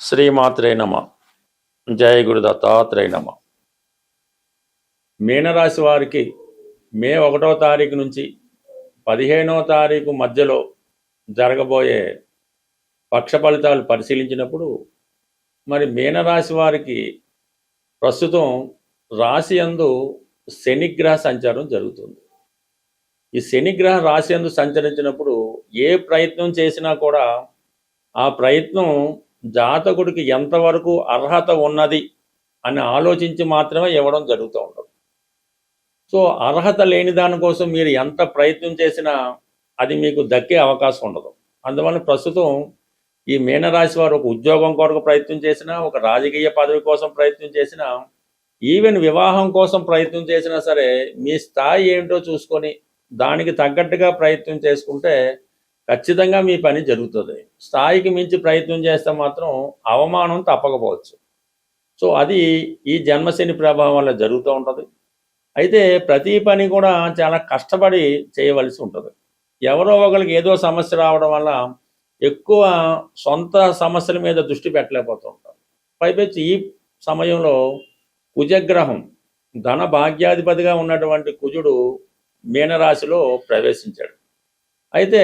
శ్రీమాత్రే నమ. జయ గురు దత్తాత్రేయ నమ. మీనరాశి వారికి మే 1వ తారీఖు నుంచి 15వ తారీఖు మధ్యలో జరగబోయే పక్ష ఫలితాలు పరిశీలించినప్పుడు మరి మీనరాశి వారికి ప్రస్తుతం రాశి యందు శనిగ్రహ సంచారం జరుగుతుంది. ఈ శనిగ్రహ రాశి యందు సంచరించినప్పుడు ఏ ప్రయత్నం చేసినా కూడా ఆ ప్రయత్నం జాతకుడికి ఎంతవరకు అర్హత ఉన్నది అని ఆలోచించి మాత్రమే ఇవ్వడం జరుగుతూ ఉంటుంది. సో అర్హత లేని దానికోసం మీరు ఎంత ప్రయత్నం చేసినా అది మీకు దక్కే అవకాశం ఉండదు. అందువల్ల ప్రస్తుతం ఈ మీనరాశి వారు ఒక ఉద్యోగం కొరకు ప్రయత్నం చేసినా, ఒక రాజకీయ పదవి కోసం ప్రయత్నం చేసినా, ఈవెన్ వివాహం కోసం ప్రయత్నం చేసినా సరే మీ స్థాయి ఏంటో చూసుకొని దానికి తగ్గట్టుగా ప్రయత్నం చేసుకుంటే ఖచ్చితంగా మీ పని జరుగుతుంది. స్థాయికి మించి ప్రయత్నం చేస్తే మాత్రం అవమానం తప్పకపోవచ్చు. సో అది ఈ జన్మశని ప్రభావం వల్ల జరుగుతూ ఉంటుంది. అయితే ప్రతి పని కూడా చాలా కష్టపడి చేయవలసి ఉంటుంది. ఎవరో ఒకరికి ఏదో సమస్య రావడం వల్ల ఎక్కువ సొంత సమస్యల మీద దృష్టి పెట్టలేకపోతూ ఉంటారు. పైపెచ్చి ఈ సమయంలో కుజగ్రహం ధన భాగ్యాధిపతిగా ఉన్నటువంటి కుజుడు మీనరాశిలో ప్రవేశించాడు. అయితే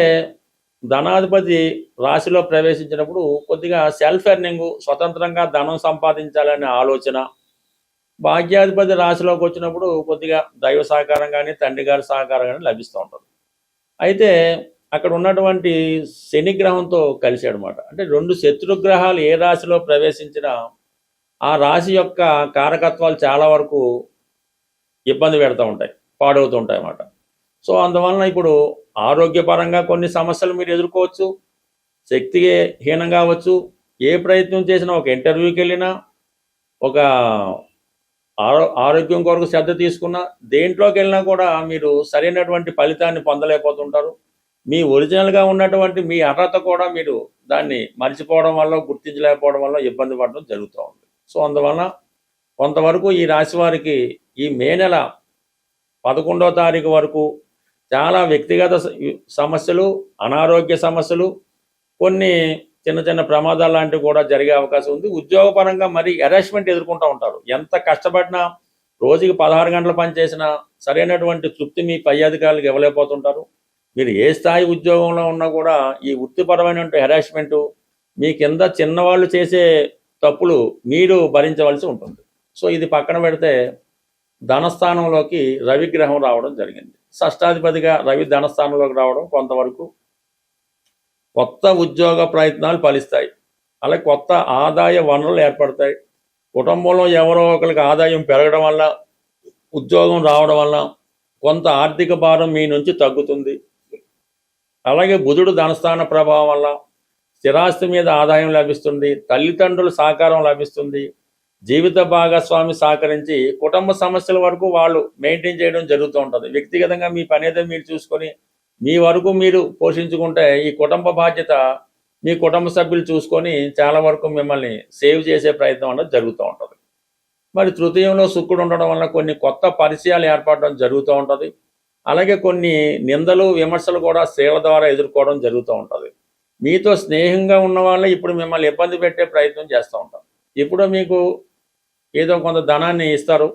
ధనాధిపతి రాశిలో ప్రవేశించినప్పుడు కొద్దిగా సెల్ఫ్ ఎర్నింగ్, స్వతంత్రంగా ధనం సంపాదించాలనే ఆలోచన, భాగ్యాధిపతి రాశిలోకి వచ్చినప్పుడు కొద్దిగా దైవ సహకారం కానీ తండ్రి గారి సహకారం కానీ లభిస్తూ ఉంటుంది. అయితే అక్కడ ఉన్నటువంటి శనిగ్రహంతో కలిసాడు అనమాట. అంటే రెండు శత్రుగ్రహాలు ఏ రాశిలో ప్రవేశించినా ఆ రాశి యొక్క కారకత్వాలు చాలా వరకు ఇబ్బంది పెడతా ఉంటాయి, పాడవుతూ ఉంటాయి అన్నమాట. సో అందువలన ఇప్పుడు ఆరోగ్యపరంగా కొన్ని సమస్యలు మీరు ఎదుర్కోవచ్చు, శక్తి హీనం కావచ్చు. ఏ ప్రయత్నం చేసినా, ఒక ఇంటర్వ్యూకి వెళ్ళినా, ఒక ఆరోగ్యం కొరకు శ్రద్ధ తీసుకున్నా, దేంట్లోకి వెళ్ళినా కూడా మీరు సరైనటువంటి ఫలితాన్ని పొందలేకపోతుంటారు. మీ ఒరిజినల్గా ఉన్నటువంటి మీ అర్హత కూడా మీరు దాన్ని మర్చిపోవడం వల్ల, గుర్తించలేకపోవడం వల్ల ఇబ్బంది పడడం జరుగుతూ ఉంది. సో అందువలన కొంతవరకు ఈ రాశి వారికి ఈ మే నెల 11వ తారీఖు వరకు చాలా వ్యక్తిగత సమస్యలు, అనారోగ్య సమస్యలు, కొన్ని చిన్న చిన్న ప్రమాదాలు లాంటివి కూడా జరిగే అవకాశం ఉంది. ఉద్యోగపరంగా మరి హెరాస్మెంట్ ఎదుర్కొంటూ ఉంటారు. ఎంత కష్టపడినా, రోజుకి 16 గంటలు పనిచేసినా సరైనటువంటి తృప్తి మీ పై అధికారులకు ఇవ్వలేకపోతుంటారు. మీరు ఏ స్థాయి ఉద్యోగంలో ఉన్నా కూడా ఈ వృత్తిపరమైన హెరాస్మెంటు, మీ కింద చిన్నవాళ్ళు చేసే తప్పులు మీరు భరించవలసి ఉంటుంది. సో ఇది పక్కన పెడితే ధనస్థానంలోకి రవిగ్రహం రావడం జరిగింది. షష్టాధిపతిగా రవి ధనస్థానంలోకి రావడం కొంతవరకు కొత్త ఉద్యోగ ప్రయత్నాలు ఫలిస్తాయి. అలాగే కొత్త ఆదాయ వనరులు ఏర్పడతాయి. కుటుంబంలో ఎవరో ఒకరికి ఆదాయం పెరగడం వల్ల, ఉద్యోగం రావడం వల్ల కొంత ఆర్థిక భారం మీ నుంచి తగ్గుతుంది. అలాగే బుధుడు ధనస్థాన ప్రభావం వల్ల స్థిరాస్తి మీద ఆదాయం లభిస్తుంది, తల్లిదండ్రుల సహకారం లభిస్తుంది, జీవిత భాగస్వామి సహకరించి కుటుంబ సమస్యల వరకు వాళ్ళు మెయింటైన్ చేయడం జరుగుతూ ఉంటుంది. వ్యక్తిగతంగా మీ పని ఏదో మీరు చూసుకొని మీ వరకు మీరు పోషించుకుంటే ఈ కుటుంబ బాధ్యత మీ కుటుంబ సభ్యులు చూసుకొని చాలా వరకు మిమ్మల్ని సేవ్ చేసే ప్రయత్నం అనేది జరుగుతూ ఉంటుంది. మరి తృతీయంలో శుక్రుడు ఉండడం వల్ల కొన్ని కొత్త పరిచయాలు ఏర్పడడం జరుగుతూ ఉంటుంది. అలాగే కొన్ని నిందలు, విమర్శలు కూడా స్త్రీల ద్వారా ఎదుర్కోవడం జరుగుతూ ఉంటుంది. మీతో స్నేహంగా ఉన్న వాళ్ళే ఇప్పుడు మిమ్మల్ని ఇబ్బంది పెట్టే ప్రయత్నం చేస్తూ ఉంటారు. ఇప్పుడు మీకు ఏదో కొంత ధనాన్ని ఇస్తారు,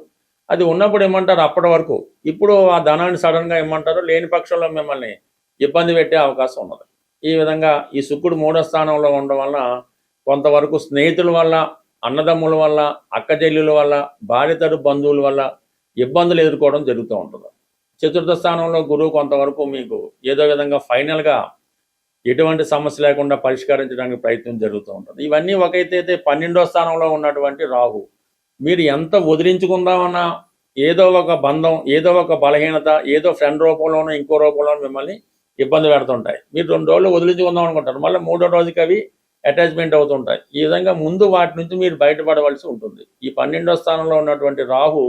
అది ఉన్నప్పుడు ఇమ్మంటారు అప్పటి వరకు. ఇప్పుడు ఆ ధనాన్ని సడన్గా ఇమ్మంటారు, లేని పక్షంలో మిమ్మల్ని ఇబ్బంది పెట్టే అవకాశం ఉన్నది. ఈ విధంగా ఈ శుక్రుడు 3వ స్థానంలో ఉండడం వల్ల కొంతవరకు స్నేహితుల వల్ల, అన్నదమ్ముల వల్ల, అక్కచెల్లెల వల్ల, భార్యతరు బంధువుల వల్ల ఇబ్బందులు ఎదుర్కోవడం జరుగుతూ ఉంటుంది. 4వ స్థానంలో గురువు కొంతవరకు మీకు ఏదో విధంగా ఫైనల్గా ఎటువంటి సమస్య లేకుండా పరిష్కరించడానికి ప్రయత్నం జరుగుతూ ఉంటుంది. ఇవన్నీ ఒక అయితే 12వ స్థానంలో ఉన్నటువంటి రాహు మీరు ఎంత వదిలించుకుందామన్నా ఏదో ఒక బంధం, ఏదో ఒక బలహీనత, ఏదో ఫ్రెండ్ రూపంలోనో ఇంకో రూపంలోనూ మిమ్మల్ని ఇబ్బంది పెడుతుంటాయి. మీరు 2 రోజులు వదిలించుకుందాం అనుకుంటారు, మళ్ళీ 3వ రోజుకి అవి అటాచ్మెంట్ అవుతుంటాయి. ఈ విధంగా ముందు వాటి నుంచి మీరు బయటపడవలసి ఉంటుంది. ఈ 12వ స్థానంలో ఉన్నటువంటి రాహు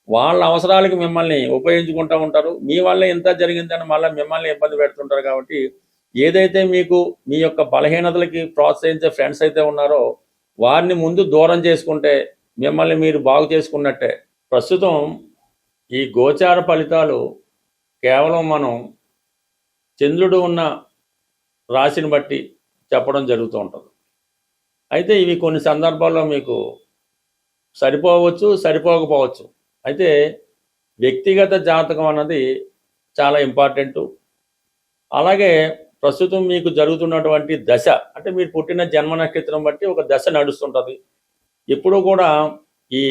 వాళ్ళ అవసరాలకి మిమ్మల్ని ఉపయోగించుకుంటూ ఉంటారు. మీ వల్ల ఎంత జరిగిందని మళ్ళీ మిమ్మల్ని ఇబ్బంది పెడుతుంటారు. కాబట్టి ఏదైతే మీకు మీ యొక్క బలహీనతలకి ప్రోత్సహించే ఫ్రెండ్స్ అయితే ఉన్నారో వారిని ముందు దూరం చేసుకుంటే మిమ్మల్ని మీరు బాగు చేసుకున్నట్టే. ప్రస్తుతం ఈ గోచార ఫలితాలు కేవలం మనం చంద్రుడు ఉన్న రాశిని బట్టి చెప్పడం జరుగుతూ ఉంటుంది. అయితే ఇవి కొన్ని సందర్భాల్లో మీకు సరిపోవచ్చు, సరిపోకపోవచ్చు. అయితే వ్యక్తిగత జాతకం అన్నది చాలా ఇంపార్టెంటు. అలాగే ప్రస్తుతం మీకు జరుగుతున్నటువంటి దశ, అంటే మీరు పుట్టిన జన్మ నక్షత్రం బట్టి ఒక దశ నడుస్తుంటుంది. ఎప్పుడూ కూడా ఈ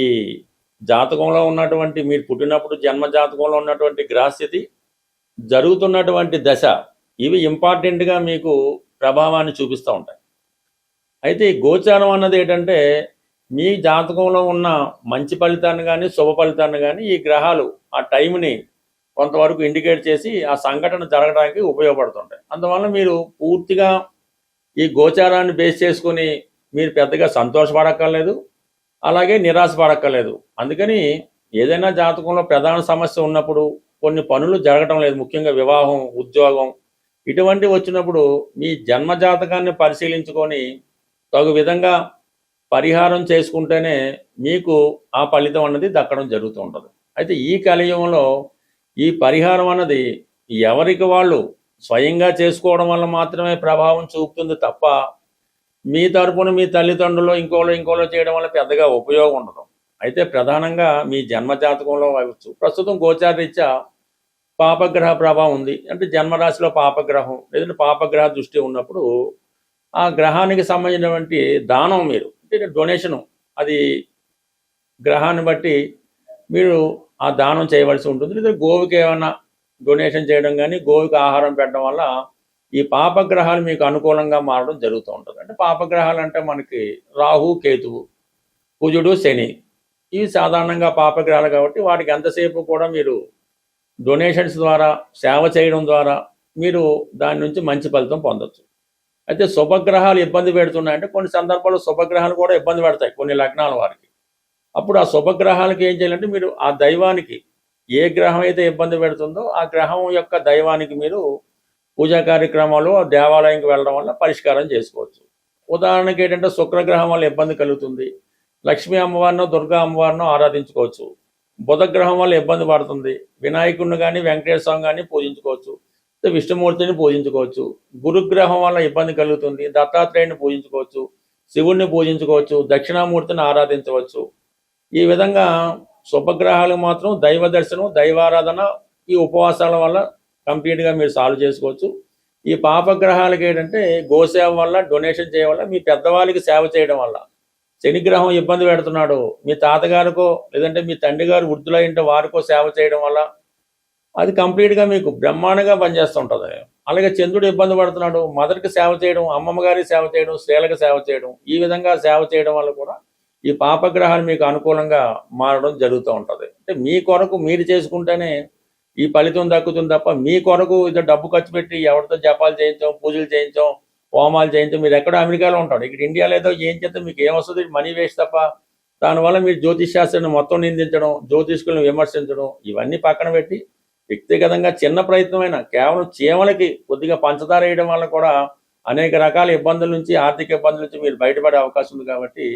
జాతకంలో ఉన్నటువంటి, మీరు పుట్టినప్పుడు జన్మ జాతకంలో ఉన్నటువంటి గ్రహస్థితి, జరుగుతున్నటువంటి దశ, ఇవి ఇంపార్టెంట్గా మీకు ప్రభావాన్ని చూపిస్తూ ఉంటాయి. అయితే ఈ గోచారం అన్నది ఏంటంటే, మీ జాతకంలో ఉన్న మంచి ఫలితాన్ని కానీ శుభ ఫలితాన్ని కానీ ఈ గ్రహాలు ఆ టైంని కొంతవరకు ఇండికేట్ చేసి ఆ సంఘటన జరగడానికి ఉపయోగపడుతుంటాయి. అందువల్ల మీరు పూర్తిగా ఈ గోచారాన్ని బేస్ చేసుకుని మీరు పెద్దగా సంతోషపడక్కర్లేదు, అలాగే నిరాశపడక్కర్లేదు. అందుకని ఏదైనా జాతకంలో ప్రధాన సమస్య ఉన్నప్పుడు, కొన్ని పనులు జరగటం లేదు, ముఖ్యంగా వివాహం, ఉద్యోగం ఇటువంటివి వచ్చినప్పుడు మీ జన్మ జాతకాన్ని పరిశీలించుకొని తగు విధంగా పరిహారం చేసుకుంటేనే మీకు ఆ ఫలితం అన్నది దక్కడం జరుగుతూ ఉంటుంది. అయితే ఈ కలియుగంలో ఈ పరిహారం అన్నది ఎవరికి వాళ్ళు స్వయంగా చేసుకోవడం వల్ల మాత్రమే ప్రభావం చూపుతుంది తప్ప, మీ తరపున మీ తల్లిదండ్రులు ఇంకోలో చేయడం వల్ల పెద్దగా ఉపయోగం ఉండదు. అయితే ప్రధానంగా మీ జన్మ జాతకంలో అవ్వచ్చు, ప్రస్తుతం గోచారరీత్యా పాపగ్రహ ప్రభావం ఉంది, అంటే జన్మరాశిలో పాపగ్రహం లేదంటే పాపగ్రహ దృష్టి ఉన్నప్పుడు ఆ గ్రహానికి సంబంధించినటువంటి దానం, మీరు అంటే డొనేషను, అది గ్రహాన్ని బట్టి మీరు ఆ దానం చేయవలసి ఉంటుంది. లేదా గోవుకి ఏమైనా డొనేషన్ చేయడం కానీ, గోవుకి ఆహారం పెట్టడం వల్ల ఈ పాపగ్రహాలు మీకు అనుకూలంగా మారడం జరుగుతూ ఉంటుంది. అంటే పాపగ్రహాలు అంటే మనకి రాహు, కేతువు, కుజుడు, శని, ఇవి సాధారణంగా పాపగ్రహాలు కాబట్టి వాటికి ఎంతసేపు కూడా మీరు డొనేషన్స్ ద్వారా, సేవ చేయడం ద్వారా మీరు దాని నుంచి మంచి ఫలితం పొందొచ్చు. అయితే శుభగ్రహాలు ఇబ్బంది పెడుతున్నాయంటే కొన్ని సందర్భాల్లో శుభగ్రహాలు కూడా ఇబ్బంది పెడతాయి కొన్ని లగ్నాల వారికి. అప్పుడు ఆ శుభగ్రహాలకి ఏం చేయాలంటే, మీరు ఆ దైవానికి, ఏ గ్రహం అయితే ఇబ్బంది పెడుతుందో ఆ గ్రహం యొక్క దైవానికి మీరు పూజా కార్యక్రమాలు దేవాలయంకి వెళ్ళడం వల్ల పరిష్కారం చేసుకోవచ్చు. ఉదాహరణకి ఏంటంటే, శుక్రగ్రహం వల్ల ఇబ్బంది కలుగుతుంది, లక్ష్మీ అమ్మవారినో దుర్గా అమ్మవారినో ఆరాధించుకోవచ్చు. బుధగ్రహం వల్ల ఇబ్బంది పడుతుంది, వినాయకుడిని కానీ వెంకటేశ్వర స్వామి కానీ పూజించుకోవచ్చు, విష్ణుమూర్తిని పూజించుకోవచ్చు. గురుగ్రహం వల్ల ఇబ్బంది కలుగుతుంది, దత్తాత్రేయుని పూజించుకోవచ్చు, శివుణ్ణి పూజించుకోవచ్చు, దక్షిణామూర్తిని ఆరాధించవచ్చు. ఈ విధంగా శుభగ్రహాలు మాత్రం దైవ దర్శనం, దైవారాధన, ఈ ఉపవాసాల వల్ల కంప్లీట్గా మీరు సాల్వ్ చేసుకోవచ్చు. ఈ పాపగ్రహాలకి ఏంటంటే, గోసేవ వల్ల, డొనేషన్ చేయడం వల్ల, మీ పెద్దవాళ్ళకి సేవ చేయడం వల్ల, శనిగ్రహం ఇబ్బంది పెడుతున్నాడు, మీ తాతగారికో లేదంటే మీ తండ్రి గారు వృద్ధులైంటే వారికో సేవ చేయడం వల్ల అది కంప్లీట్గా మీకు బ్రహ్మాండంగా పనిచేస్తుంటుంది. అలాగే చంద్రుడు ఇబ్బంది పడుతున్నాడు, మదర్కి సేవ చేయడం, అమ్మమ్మ గారికి సేవ చేయడం, స్త్రీలకు సేవ చేయడం, ఈ విధంగా సేవ చేయడం వల్ల కూడా ఈ పాపగ్రహాలు మీకు అనుకూలంగా మారడం జరుగుతూ ఉంటుంది. అంటే మీ కొరకు మీరు చేసుకుంటేనే ఈ ఫలితం దక్కుతుంది తప్ప, మీ కొరకు ఇది డబ్బు ఖర్చు పెట్టి ఎవరితో జపాలు చేయించాం, పూజలు చేయించాం, హోమాలు చేయించాం, మీరు ఎక్కడో అమెరికాలో ఉంటాడు, ఇక్కడ ఇండియాలో ఏదో ఏం చేస్తే మీకు ఏమొస్తుంది, మనీ వేస్ట్ తప్ప. దానివల్ల మీరు జ్యోతిష్ శాస్త్రాన్ని మొత్తం నిందించడం, జ్యోతిష్కులను విమర్శించడం, ఇవన్నీ పక్కన పెట్టి వ్యక్తిగతంగా చిన్న ప్రయత్నమైన కేవలం చీమలకి కొద్దిగా పంచదార వేయడం వల్ల కూడా అనేక రకాల ఇబ్బందుల నుంచి, ఆర్థిక ఇబ్బందుల నుంచి మీరు బయటపడే అవకాశం ఉంది. కాబట్టి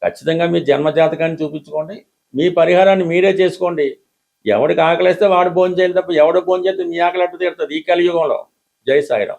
ఖచ్చితంగా మీ జన్మజాతకాన్ని చూపించుకోండి, మీ పరిహారాన్ని మీరే చేసుకోండి. ఎవడికి ఆకలిస్తే వాడు భోజనం చేయాలి తప్ప, ఎవడు భోజనం చేస్తే మీ ఆకలి ఎట్టు తీరుతుంది ఈ కలియుగంలో. జై సాయిరాం.